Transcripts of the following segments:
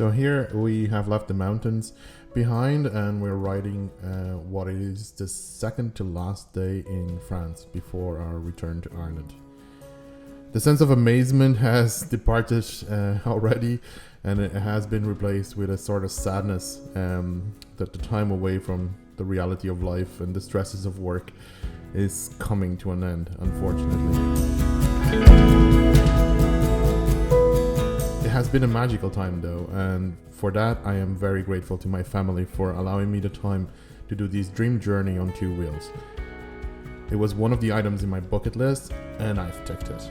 So here we have left the mountains behind and we're riding what is the second to last day in France before our return to Ireland. The sense of amazement has departed already, and it has been replaced with a sort of sadness that the time away from the reality of life and the stresses of work is coming to an end, unfortunately. It has been a magical time though, and for that I am very grateful to my family for allowing me the time to do this dream journey on 2 wheels. It was one of the items in my bucket list and I've ticked it.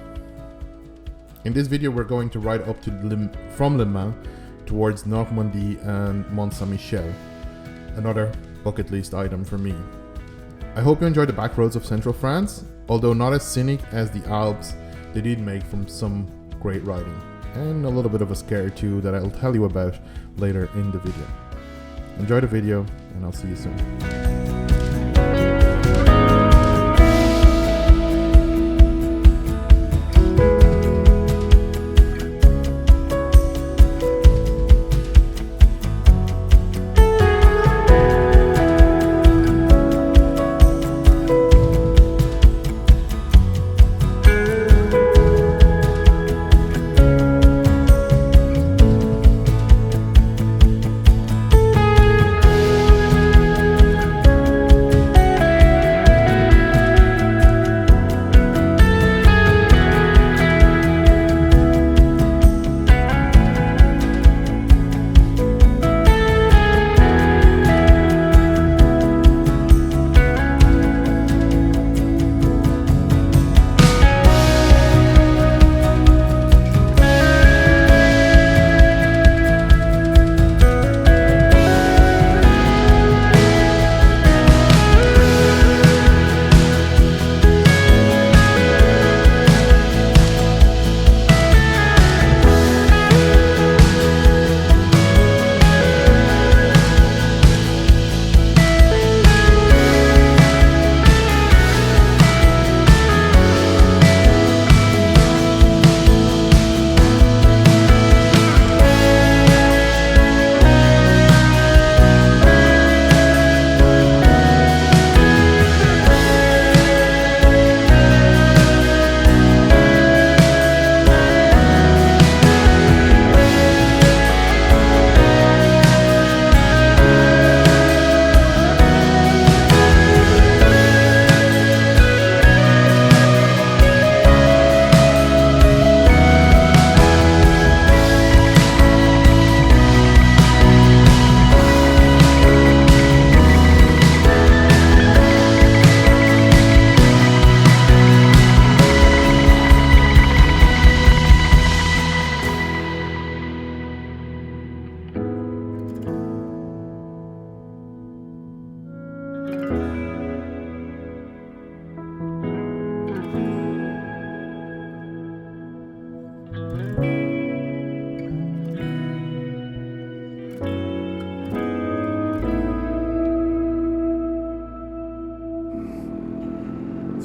In this video we're going to ride up to from Le Mans towards Normandy and Mont Saint Michel, another bucket list item for me. I hope you enjoy the back roads of central France, although not as scenic as the Alps. They did make from some great riding, and a little bit of a scare too that I'll tell you about later in the video. Enjoy the video and I'll see you soon.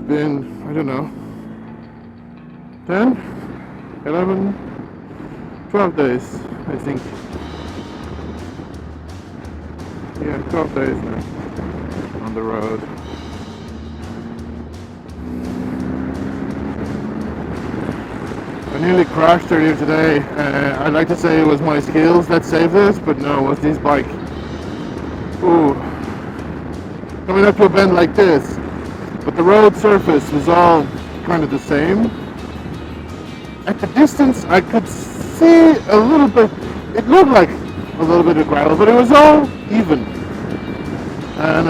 Been, I don't know, 10, 11, 12 days, I think. Yeah, 12 days now on the road. I nearly crashed earlier today. I'd like to say it was my skills that saved this, but no, it was this bike. Ooh. Coming up to a bend like this, but the road surface was all kind of the same. At the distance I could see a little bit, it looked like a little bit of gravel, but it was all even. And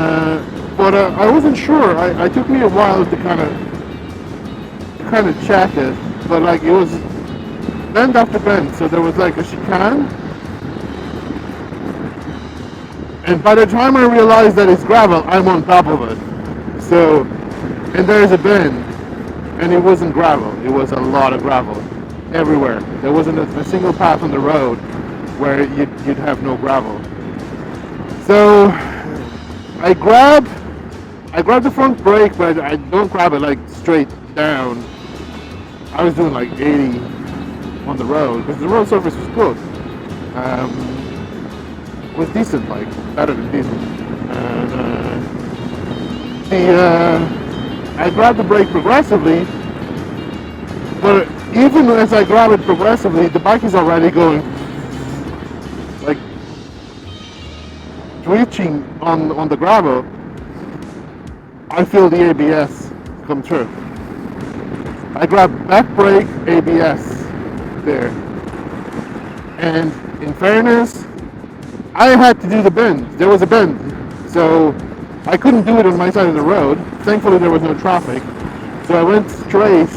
but I wasn't sure. It took me a while to kind of check it, but like it was bend after bend, so there was like a chicane. And by the time I realized that it's gravel, I'm on top of it. So, and there's a bend, and it wasn't gravel, it was a lot of gravel everywhere. There wasn't a single path on the road where you'd have no gravel. So I grabbed the front brake, but I don't grab it like straight down. I was doing like 80 on the road because the road surface was good. was decent, like better than decent. And I grabbed the brake progressively, but even as I grab it progressively, the bike is already going like twitching on the gravel. I feel the ABS come through. I grabbed back brake, ABS there. And in fairness, I had to do the bend. There was a bend. So I couldn't do it on my side of the road. Thankfully there was no traffic. So I went straight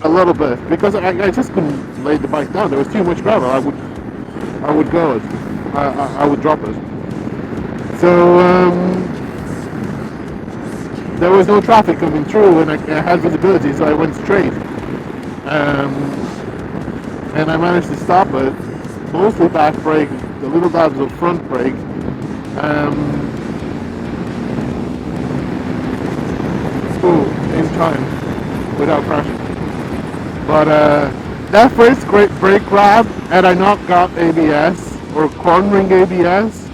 a little bit because I just couldn't lay the bike down. There was too much gravel. I would go it. I would drop it. So there was no traffic coming through and I had visibility, so I went straight. And I managed to stop it, mostly back brake, the little dabs of front brake. In time, without crashing. But that first great brake grab, had I not got ABS or cornering ABS,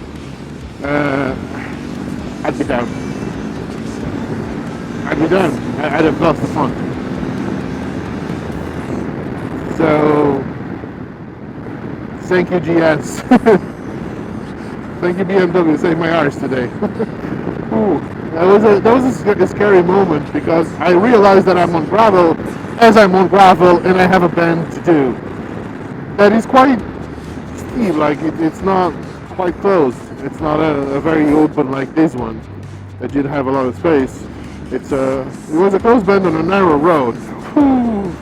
I'd be down. I'd have lost the front. So, thank you GS. Thank you BMW, saved my arse today. Ooh, that was a scary moment because I realized that I'm on gravel as I'm on gravel and I have a bend to do. That is quite steep, like it's not quite closed. It's not a very open like this one that you'd have a lot of space. It was a close bend on a narrow road.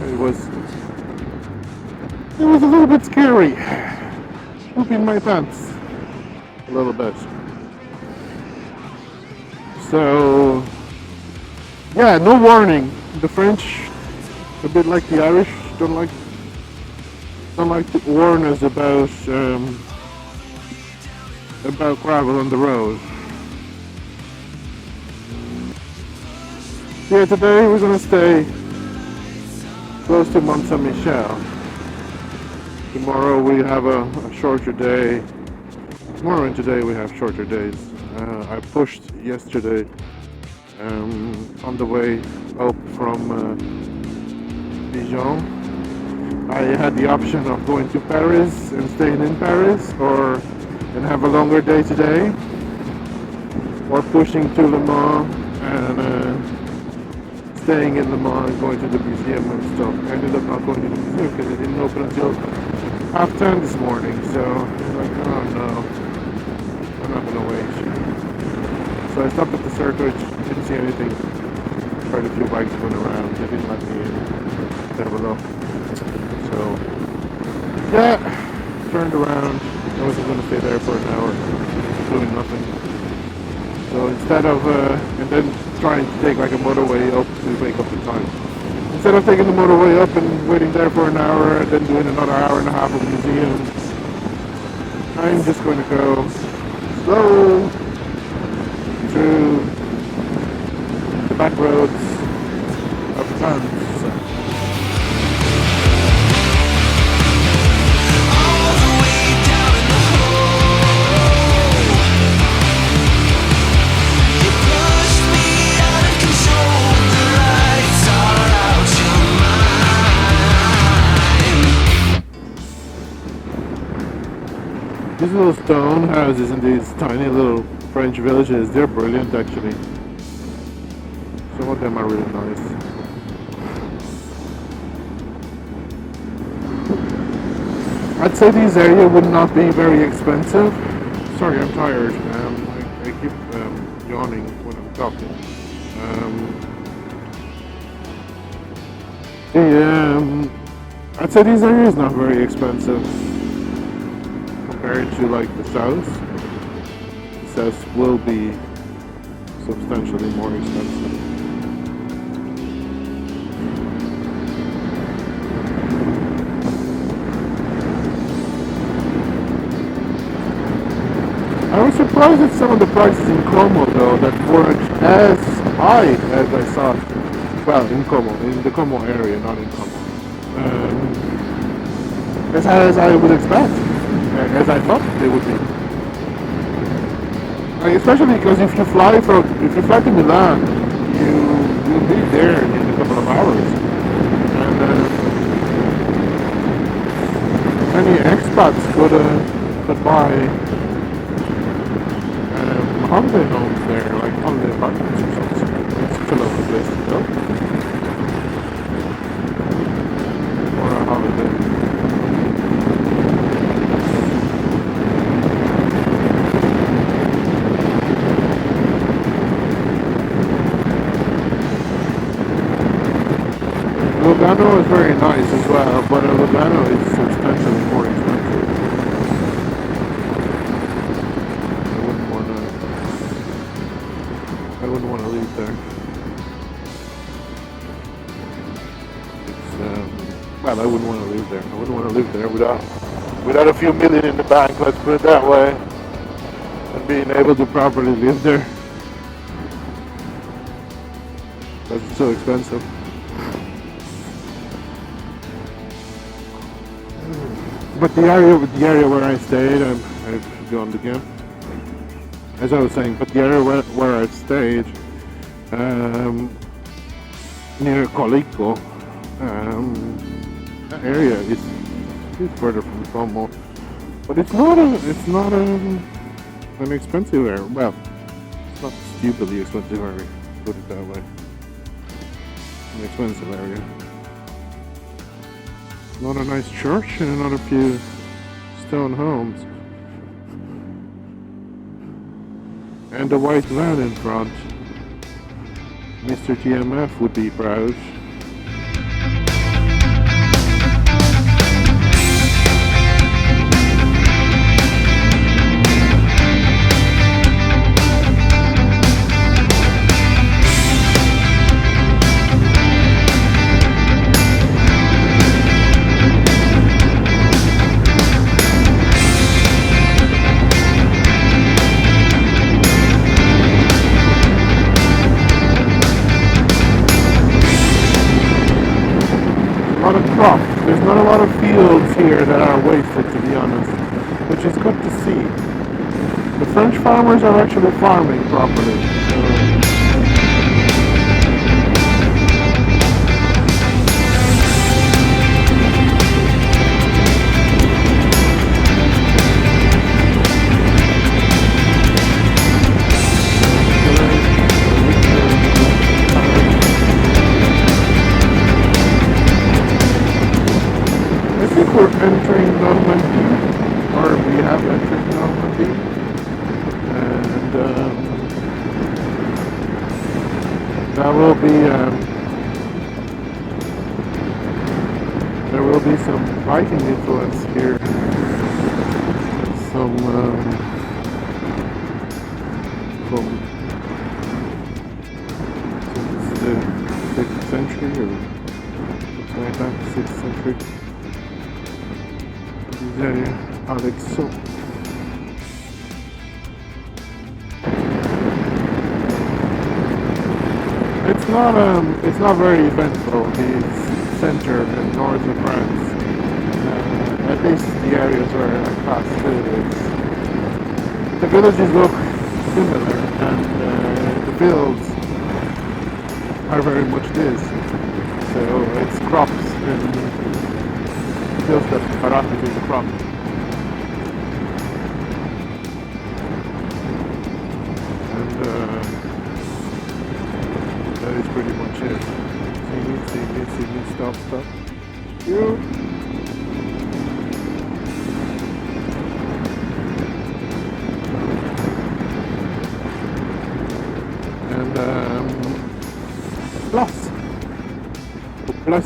It was a little bit scary. Pooping my pants a little bit. So yeah, no warning. The French, a bit like the Irish, don't like to warn us about gravel on the road. Yeah, today we're gonna stay close to Mont Saint Michel. Tomorrow we have a shorter day. Tomorrow and today we have shorter days. I pushed yesterday on the way up from Dijon. I had the option of going to Paris and staying in Paris, and have a longer day today, or pushing to Le Mans and staying in Le Mans and going to the museum and stuff. I ended up not going to the museum because it didn't open until 10:30 this morning, so I'm like, oh no, I'm not gonna wait. So I stopped at the circuit, didn't see anything, quite a few bikes going around, they didn't let me in, have a look. So, yeah, turned around, I wasn't gonna stay there for an hour, doing nothing. So instead of, and then trying to take like a motorway up to make up the time. Instead of taking the motorway up and waiting there for an hour and then doing another hour and a half of the museum, I'm just going to go slow through the back roads of France. These little stone houses in these tiny little French villages, they're brilliant actually. Some of them are really nice. I'd say this area would not be very expensive. Sorry, I'm tired. I keep yawning when I'm talking. I'd say this area is not very expensive compared to like the south. The south will be substantially more expensive. I was surprised at some of the prices in Como though that weren't as high as I thought. Well, in Como, in the Como area, not in Como. As high as I would expect. as I thought they would be. Like, especially because if you fly to Milan, you'll be there in a couple of hours, and many expats could buy holiday homes there, like holiday apartments or something. It's such a lovely place to go for a holiday. Lugano is very nice as well, but Lugano is substantially more expensive. I wouldn't want to leave there. Well, I wouldn't want to live there. I wouldn't want to live there without a few million in the bank, let's put it that way, and being able to properly live there. Because it's so expensive. But the area where I stayed, I've gone again. As I was saying, but the area where I stayed, near Colico, that area is further from Como, but it's not an expensive area. Well, it's not stupidly expensive area, put it that way. An expensive area. Not a nice church and another few stone homes. And a white van in front. Mr. TMF would be proud. There's not a lot of fields here that are wasted, to be honest, which is good to see. The French farmers are actually farming properly. We're entering Normandy, or we have entered Normandy, and there will be some Viking influence here, some from the 6th century or something like that, 6th century. Alexo. It's not very eventful, the center and north of France. At least the areas where I pass through. The villages look similar, and the fields are very much this. So it's crops and fields that are between the crops. That is pretty much it. See me, stop. You. And plus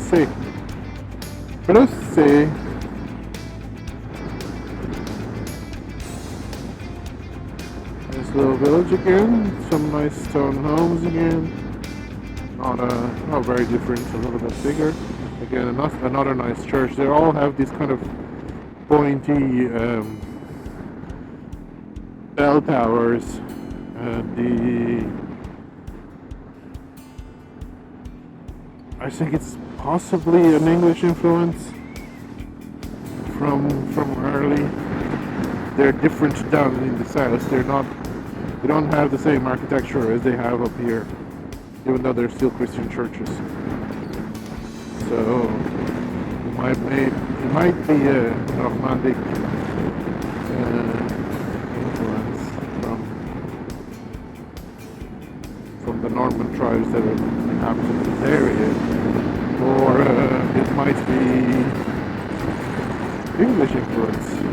C. Nice little village again, some nice stone homes again. Not very different, a little bit bigger. Again, another nice church. They all have these kind of pointy bell towers. I think it's possibly an English influence from early they're different down in the south. They don't have the same architecture as they have up here, even though they're still Christian churches. So it might be a Normandy influence from the Norman tribes that inhabit this area, or it might be English influence.